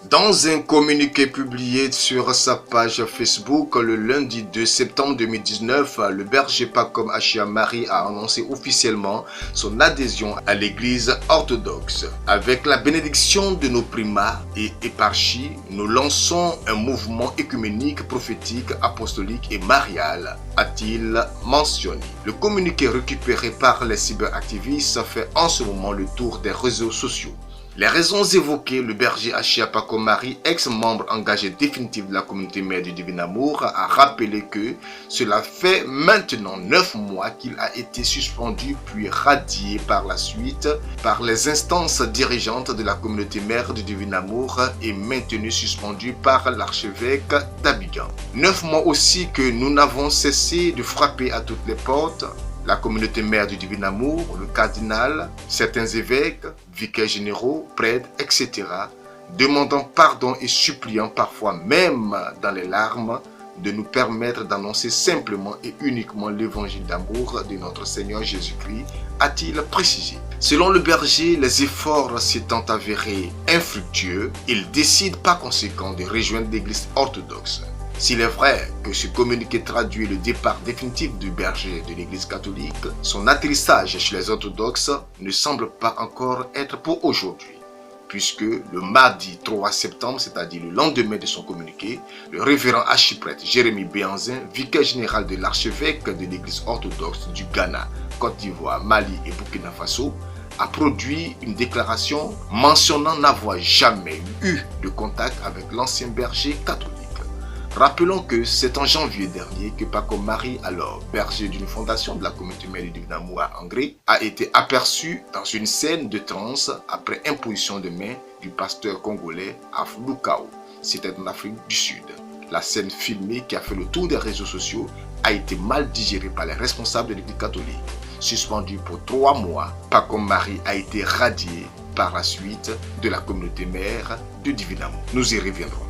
Dans un communiqué publié sur sa page Facebook le lundi 2 septembre 2019, le berger Pacom Achia Marie a annoncé officiellement son adhésion à l'église orthodoxe. Avec la bénédiction de nos primats et éparchies, nous lançons un mouvement œcuménique, prophétique, apostolique et marial, a-t-il mentionné. Le communiqué récupéré par les cyberactivistes fait en ce moment le tour des réseaux sociaux. Les raisons évoquées, le berger Achia Pacom Marie, ex-membre engagé définitif de la communauté mère du Divin Amour, a rappelé que cela fait maintenant 9 mois qu'il a été suspendu puis radié par la suite par les instances dirigeantes de la communauté mère du Divin Amour et maintenu suspendu par l'archevêque d'Abidjan. 9 mois aussi que nous n'avons cessé de frapper à toutes les portes. La communauté mère du Divin Amour, le cardinal, certains évêques, vicaires généraux, prêtres, etc., demandant pardon et suppliant parfois même dans les larmes de nous permettre d'annoncer simplement et uniquement l'évangile d'amour de notre Seigneur Jésus-Christ, a-t-il précisé. Selon le berger, les efforts s'étant avérés infructueux, il décide par conséquent de rejoindre l'église orthodoxe. S'il est vrai que ce communiqué traduit le départ définitif du berger de l'église catholique, son atterrissage chez les orthodoxes ne semble pas encore être pour aujourd'hui, puisque le mardi 3 septembre, c'est-à-dire le lendemain de son communiqué, le révérend archiprêtre Jérémie Béanzin, vicaire général de l'archevêque de l'église orthodoxe du Ghana, Côte d'Ivoire, Mali et Burkina Faso, a produit une déclaration mentionnant n'avoir jamais eu de contact avec l'ancien berger catholique. Rappelons que c'est en janvier dernier que Pacom Marie, alors berger d'une fondation de la communauté mère du Divin Amour à Angré, a été aperçu dans une scène de transe après imposition de main du pasteur congolais Aflukao. C'était en Afrique du Sud. La scène filmée qui a fait le tour des réseaux sociaux a été mal digérée par les responsables de l'église catholique. Suspendu pour 3 mois, Pacom Marie a été radié par la suite de la communauté mère du Divin Amour. Nous y reviendrons.